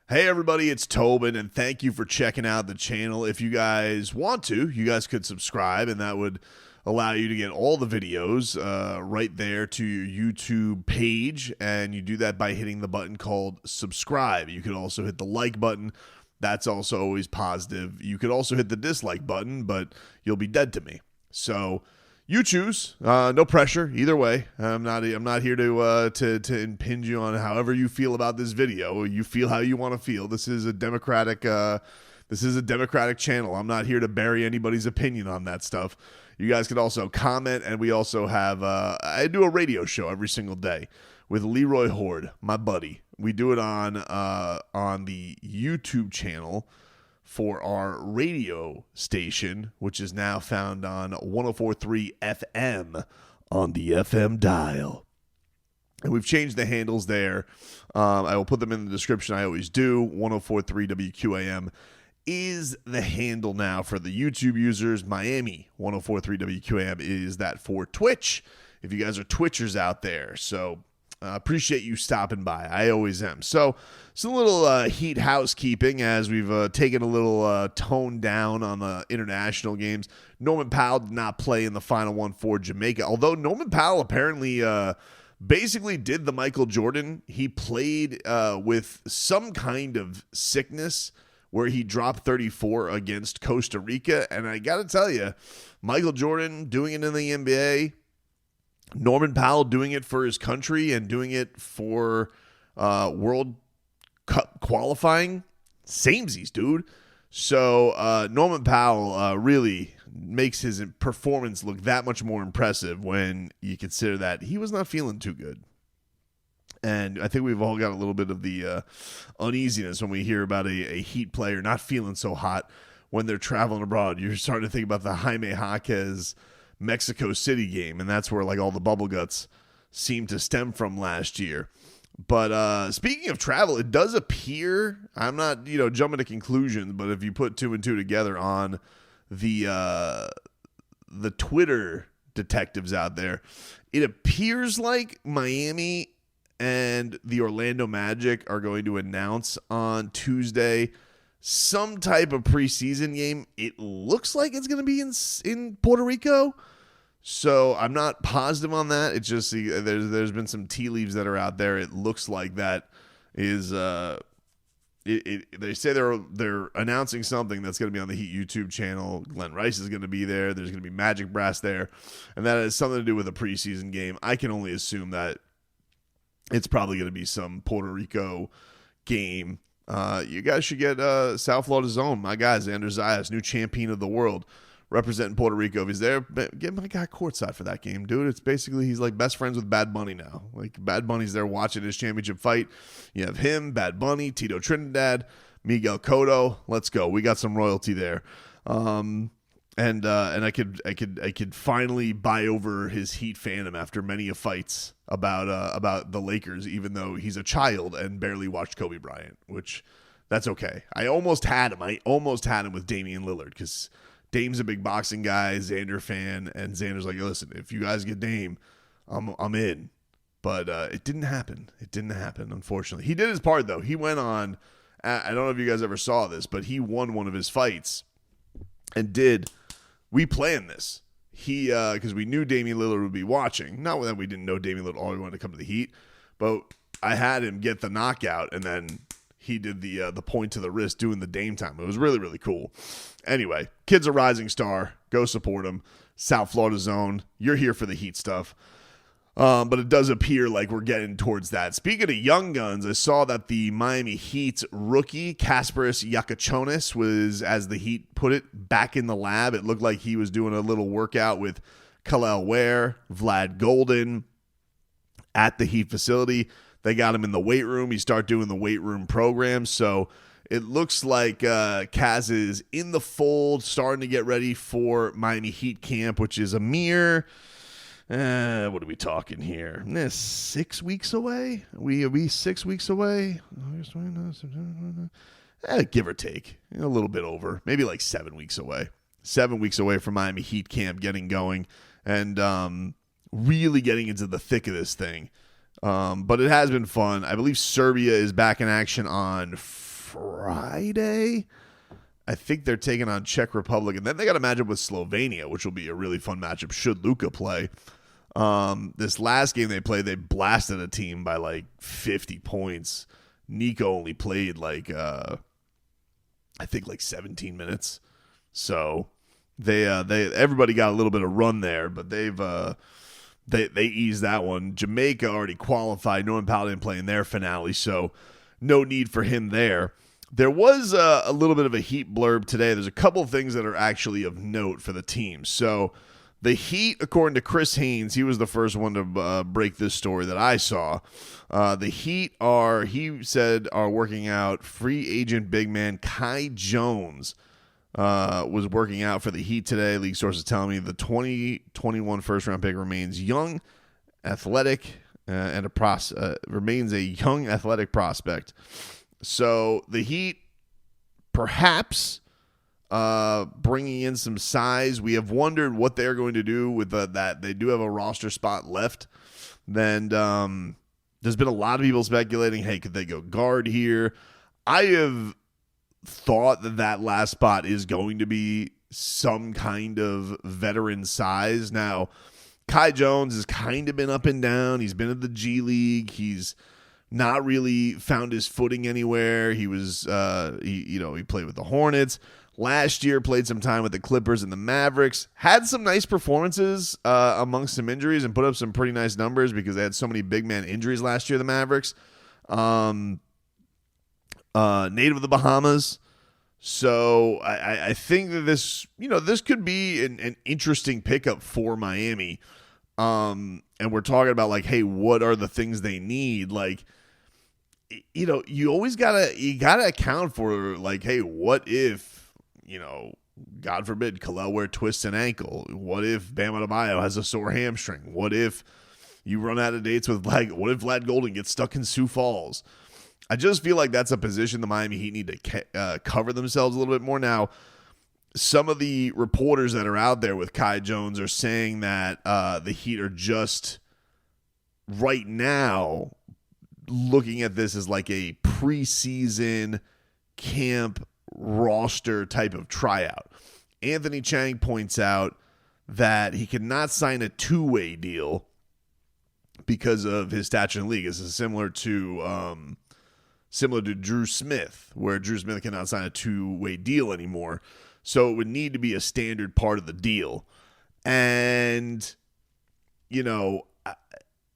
Hey everybody, it's Tobin, and thank you for checking out the channel. If you guys want to, you guys could subscribe, and that would allow you to get all the videos right there to your YouTube page, and you do that by hitting the button called subscribe. You could also hit the like button. That's also always positive. You could also hit the dislike button, but you'll be dead to me. So you choose. No pressure. Either way, I'm not here to impinge you on however you feel about this video. You feel how you want to feel. This is a democratic channel. I'm not here to bury anybody's opinion on that stuff. You guys can also comment, and we also have I do a radio show every single day with Leroy Horde, my buddy. We do it on the YouTube channel for our radio station, which is now found on 104.3 FM on the FM dial. And we've changed the handles there. I will put them in the description. I always do. 104.3 WQAM is the handle now for the YouTube users. Miami 104.3 WQAM is that for Twitch, if you guys are Twitchers out there. So appreciate you stopping by. I always am. So it's a little Heat housekeeping as we've taken a little tone down on the international games. Norman Powell did not play in the final one for Jamaica, although Norman Powell apparently basically did the Michael Jordan. He played with some kind of sickness where he dropped 34 against Costa Rica. And I got to tell you, Michael Jordan doing it in the NBA, Norman Powell doing it for his country and doing it for World Cup qualifying. Samesies, dude. So Norman Powell really makes his performance look that much more impressive when you consider that he was not feeling too good. And I think we've all got a little bit of the uneasiness when we hear about a Heat player not feeling so hot when they're traveling abroad. You're starting to think about the Jaime Jaquez Mexico City game, and that's where like all the bubble guts seem to stem from last year. But speaking of travel, it does appear, I'm not jumping to conclusions, but if you put two and two together on the Twitter detectives out there, it appears like Miami and the Orlando Magic are going to announce on Tuesday some type of preseason game. It looks like it's going to be in Puerto Rico. So I'm not positive on that. It's just there's been some tea leaves that are out there. It looks like that is they say they're announcing something that's going to be on the Heat YouTube channel. Glenn Rice is going to be there. There's going to be Magic Brass there, and that has something to do with a preseason game. I can only assume that it's probably going to be some Puerto Rico game. You guys should get South Florida's own, my guy, Xander Zayas, new champion of the world, representing Puerto Rico. If he's there, get my guy courtside for that game, dude. It's basically he's like best friends with Bad Bunny now. Like Bad Bunny's there watching his championship fight. You have him, Bad Bunny, Tito Trinidad, Miguel Cotto. Let's go. We got some royalty there. And I could finally buy over his Heat fandom after many fights about the Lakers, even though he's a child and barely watched Kobe Bryant, which that's okay. I almost had him with Damian Lillard because Dame's a big boxing guy, Xander fan, and Xander's like, listen, if you guys get Dame, I'm in. But it didn't happen. It didn't happen, unfortunately. He did his part, though. He went on, I don't know if you guys ever saw this, but he won one of his fights and we planned this. Because we knew Damian Lillard would be watching. Not that we didn't know Damian Lillard always wanted to come to the Heat, but I had him get the knockout, and then he did the point to the wrist doing the Dame time. It was really, really cool. Anyway, kid's a rising star. Go support him. South Florida zone. You're here for the Heat stuff. But it does appear like we're getting towards that. Speaking of young guns, I saw that the Miami Heat's rookie, Kasparas Jakučionis, was, as the Heat put it, back in the lab. It looked like he was doing a little workout with Kel'el Ware, Vlad Golden at the Heat facility. They got him in the weight room. He started doing the weight room program. So it looks like Kaz is in the fold, starting to get ready for Miami Heat camp, which is a mere... what are we talking here? 6 weeks away? Are we 6 weeks away? Give or take. A little bit over. Maybe like 7 weeks away. 7 weeks away from Miami Heat camp getting going and really getting into the thick of this thing. But it has been fun. I believe Serbia is back in action on Friday. I think they're taking on Czech Republic, and then they got a matchup with Slovenia, which will be a really fun matchup should Luka play. This last game they played, they blasted a team by like 50 points. Nico only played I think like 17 minutes. So they everybody got a little bit of run there, but they eased that one. Jamaica already qualified. Norman Powell didn't play in their finale, so no need for him there. There was a little bit of a Heat blurb today. There's a couple of things that are actually of note for the team. So the Heat, according to Chris Haynes, he was the first one to break this story that I saw. The Heat he said, are working out free agent big man Kai Jones was working out for the Heat today. League sources telling me the 2021 first-round pick remains young, athletic, and remains a young athletic prospect. So the Heat perhaps bringing in some size. We have wondered what they're going to do with that. They do have a roster spot left. Then there's been a lot of people speculating, hey, could they go guard here? I have thought that last spot is going to be some kind of veteran size. Now, Kai Jones has kind of been up and down. He's been at the G League. He's not really found his footing anywhere. He was, he played with the Hornets. Last year, played some time with the Clippers and the Mavericks. Had some nice performances amongst some injuries and put up some pretty nice numbers because they had so many big man injuries last year, the Mavericks. Native of the Bahamas. So I think that this could be an interesting pickup for Miami. And we're talking about like, hey, what are the things they need? Like, you always gotta account for like, hey, what if, God forbid, Kel'el Ware twists an ankle? What if Bam Adebayo has a sore hamstring? What if you run out of dates with what if Vlad Golden gets stuck in Sioux Falls? I just feel like that's a position the Miami Heat need to cover themselves a little bit more. Now, some of the reporters that are out there with Kai Jones are saying that the Heat are just right now looking at this as like a preseason camp roster type of tryout. Anthony Chang points out that he cannot sign a two-way deal because of his stature in the league. This is similar to Drew Smith, where Drew Smith cannot sign a two-way deal anymore. So it would need to be a standard part of the deal. And,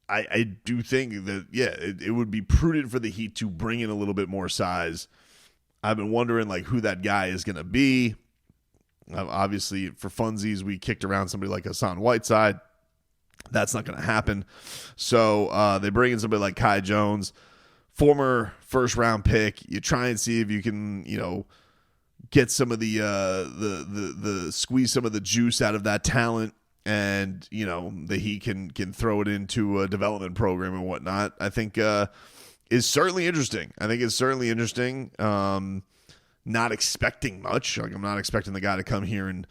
I do think that, it would be prudent for the Heat to bring in a little bit more size. I've been wondering, who that guy is going to be. Obviously, for funsies, we kicked around somebody like Hassan Whiteside. That's not going to happen. So they bring in somebody like Kai Jones, former first-round pick. You try and see if you can, get some of the squeeze some of the juice out of that talent. And, the Heat can throw it into a development program and whatnot. I think is certainly interesting. Not expecting much. I'm not expecting the guy to come here and,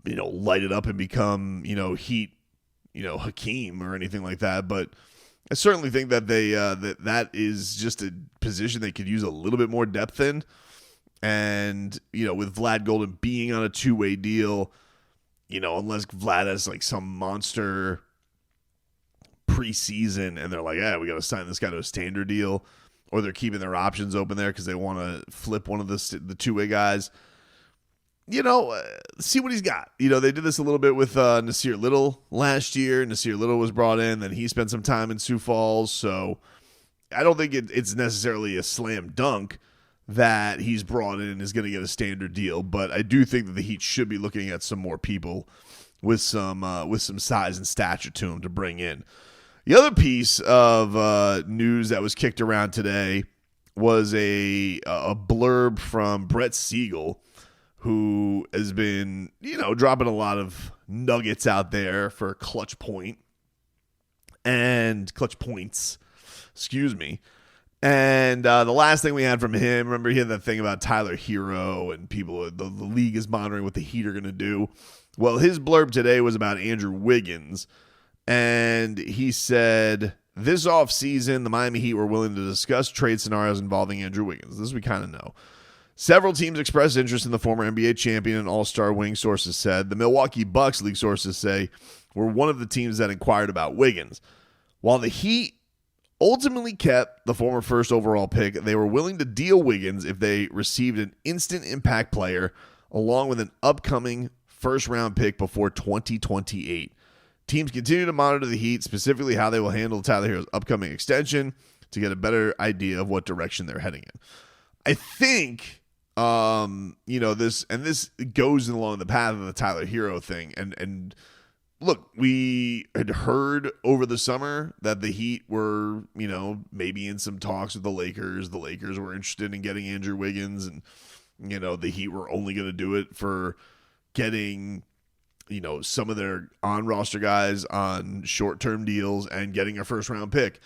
light it up and become, Heat, Hakeem or anything like that. But I certainly think that they that is just a position they could use a little bit more depth in. And, with Vlad Golden being on a two-way deal, unless Vlad has some monster preseason and they're like, we got to sign this guy to a standard deal, or they're keeping their options open there because they want to flip one of the two-way guys, see what he's got. They did this a little bit with Nasir Little last year. Nasir Little was brought in, then he spent some time in Sioux Falls. So I don't think it's necessarily a slam dunk that he's brought in and is going to get a standard deal, but I do think that the Heat should be looking at some more people with some size and stature to him to bring in. The other piece of news that was kicked around today was a blurb from Brett Siegel, who has been dropping a lot of nuggets out there for clutch points. Excuse me. And the last thing we had from him, remember he had that thing about Tyler Hero and people, the league is monitoring what the Heat are going to do. Well, his blurb today was about Andrew Wiggins. And he said, this offseason, the Miami Heat were willing to discuss trade scenarios involving Andrew Wiggins. This we kind of know. Several teams expressed interest in the former NBA champion and all-star wing, sources said. The Milwaukee Bucks, league sources say, were one of the teams that inquired about Wiggins. While the Heat ultimately kept the former first overall pick, they were willing to deal Wiggins if they received an instant impact player along with an upcoming first-round pick before 2028. Teams continue to monitor the Heat, specifically how they will handle Tyler Hero's upcoming extension to get a better idea of what direction they're heading in. I think... this goes along the path of the Tyler Hero thing. And look, we had heard over the summer that the Heat were, maybe in some talks with the Lakers. The Lakers were interested in getting Andrew Wiggins, and, the Heat were only going to do it for getting, some of their on-roster guys on short-term deals and getting a first-round pick.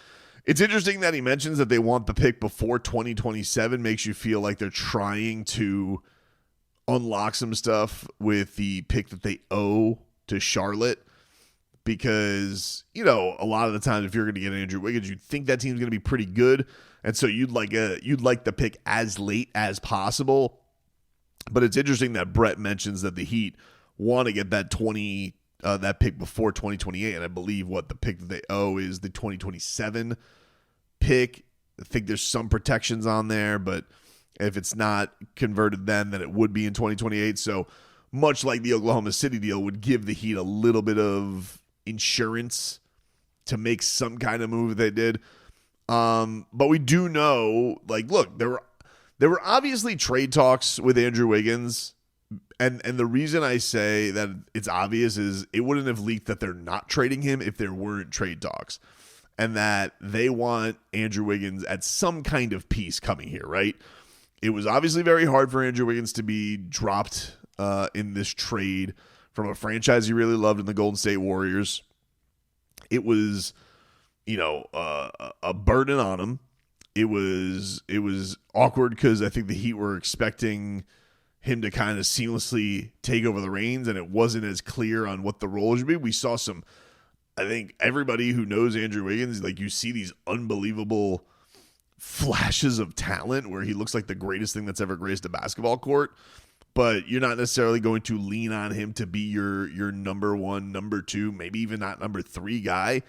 It's interesting that he mentions that they want the pick before 2027. Makes you feel like they're trying to unlock some stuff with the pick that they owe to Charlotte. Because, a lot of the time, if you're going to get Andrew Wiggins, you'd think that team's going to be pretty good. And so you'd like the pick as late as possible. But it's interesting that Brett mentions that the Heat want to get that pick before 2028, and I believe the pick that they owe is the 2027 pick. I think there's some protections on there, but if it's not converted then it would be in 2028. So much like the Oklahoma City deal would give the Heat a little bit of insurance to make some kind of move they did. But we do know, look, there were obviously trade talks with Andrew Wiggins. And the reason I say that it's obvious is it wouldn't have leaked that they're not trading him if there weren't trade talks, and that they want Andrew Wiggins at some kind of piece coming here, right? It was obviously very hard for Andrew Wiggins to be dropped in this trade from a franchise he really loved in the Golden State Warriors. It was, a burden on him. It was awkward because I think the Heat were expecting him to kind of seamlessly take over the reins, and it wasn't as clear on what the role should be. We saw I think everybody who knows Andrew Wiggins, you see these unbelievable flashes of talent where he looks like the greatest thing that's ever graced a basketball court, but you're not necessarily going to lean on him to be your number one, number two, maybe even not number three guy,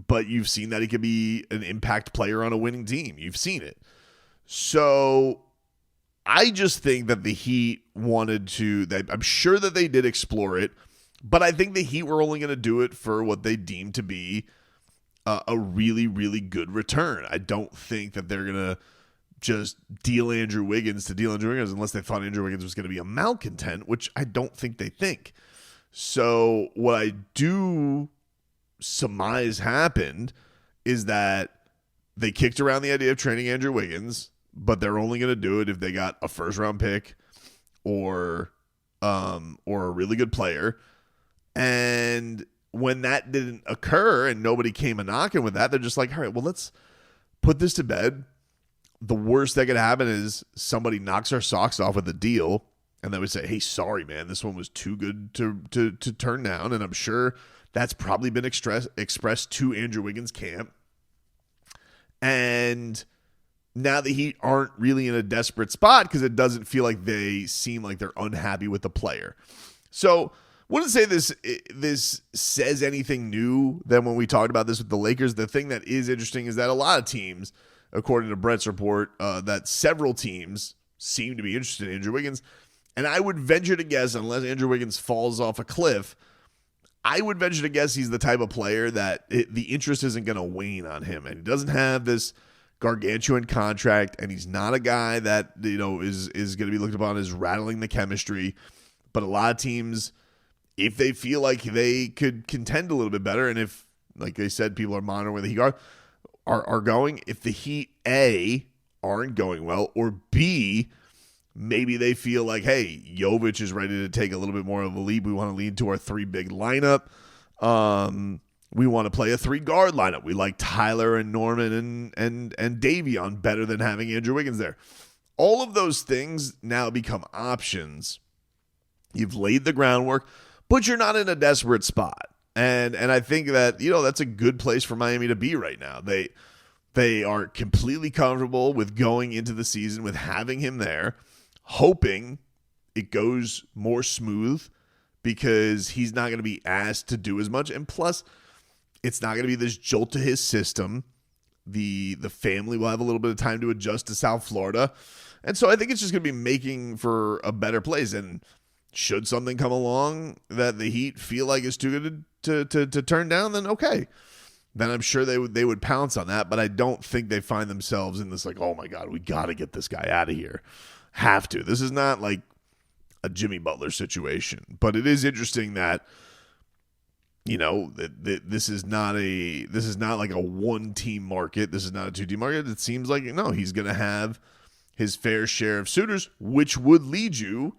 but you've seen that he could be an impact player on a winning team. You've seen it. So I just think that the Heat I'm sure that they did explore it, but I think the Heat were only going to do it for what they deemed to be a really, really good return. I don't think that they're going to just deal Andrew Wiggins unless they thought Andrew Wiggins was going to be a malcontent, which I don't think they think. So what I do surmise happened is that they kicked around the idea of trading Andrew Wiggins, but they're only going to do it if they got a first-round pick or a really good player. And when that didn't occur and nobody came a-knocking with that, they're just like, all right, well, let's put this to bed. The worst that could happen is somebody knocks our socks off with a deal, and then we say, hey, sorry, man, this one was too good to turn down. And I'm sure that's probably been expressed to Andrew Wiggins' camp. And now the Heat aren't really in a desperate spot because it doesn't feel like they seem like they're unhappy with the player. So wouldn't say this says anything new than when we talked about this with the Lakers. The thing that is interesting is that a lot of teams, according to Brett's report, that several teams seem to be interested in Andrew Wiggins. And I would venture to guess, unless Andrew Wiggins falls off a cliff, I would venture to guess he's the type of player that the interest isn't going to wane on him. And he doesn't have this gargantuan contract, and he's not a guy that is going to be looked upon as rattling the chemistry. But a lot of teams, if they feel like they could contend a little bit better, and if, like they said, people are monitoring where the Heat are going, if the Heat A aren't going well, or B, maybe they feel like, hey, Jovic is ready to take a little bit more of a leap. We want to lead to our three big lineup. We want to play a 3-guard lineup. We like Tyler and Norman and Davion better than having Andrew Wiggins there. All of those things now become options. You've laid the groundwork, but you're not in a desperate spot. And I think that, that's a good place for Miami to be right now. They are completely comfortable with going into the season with having him there, hoping it goes more smooth because he's not going to be asked to do as much. And plus, it's not going to be this jolt to his system. The family will have a little bit of time to adjust to South Florida. And so I think it's just going to be making for a better place. And should something come along that the Heat feel like is too good to turn down, then okay. Then I'm sure they would pounce on that. But I don't think they find themselves in this like, oh my God, we got to get this guy out of here. Have to. This is not like a Jimmy Butler situation. But it is interesting that, this is not like a one-team market. This is not a two-team market. It seems like, he's going to have his fair share of suitors, which would lead you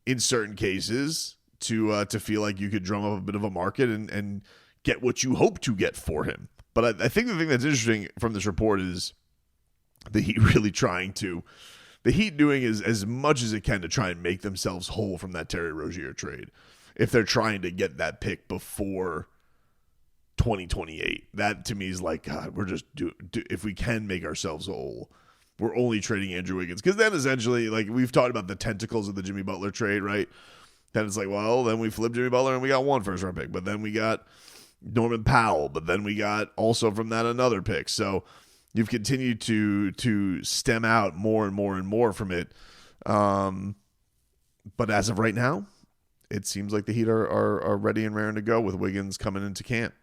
in certain cases to feel like you could drum up a bit of a market and get what you hope to get for him. But I think the thing that's interesting from this report is the Heat really the Heat doing as much as it can to try and make themselves whole from that Terry Rozier trade. If they're trying to get that pick before 2028, that to me is like, God, we're just if we can make ourselves whole, we're only trading Andrew Wiggins. Because then essentially, like we've talked about the tentacles of the Jimmy Butler trade, right? Then it's like, well, then we flipped Jimmy Butler and we got 1 first-round pick. But then we got Norman Powell. But then we got also from that another pick. So you've continued to stem out more and more and more from it. But as of right now, it seems like the Heat are ready and raring to go with Wiggins coming into camp.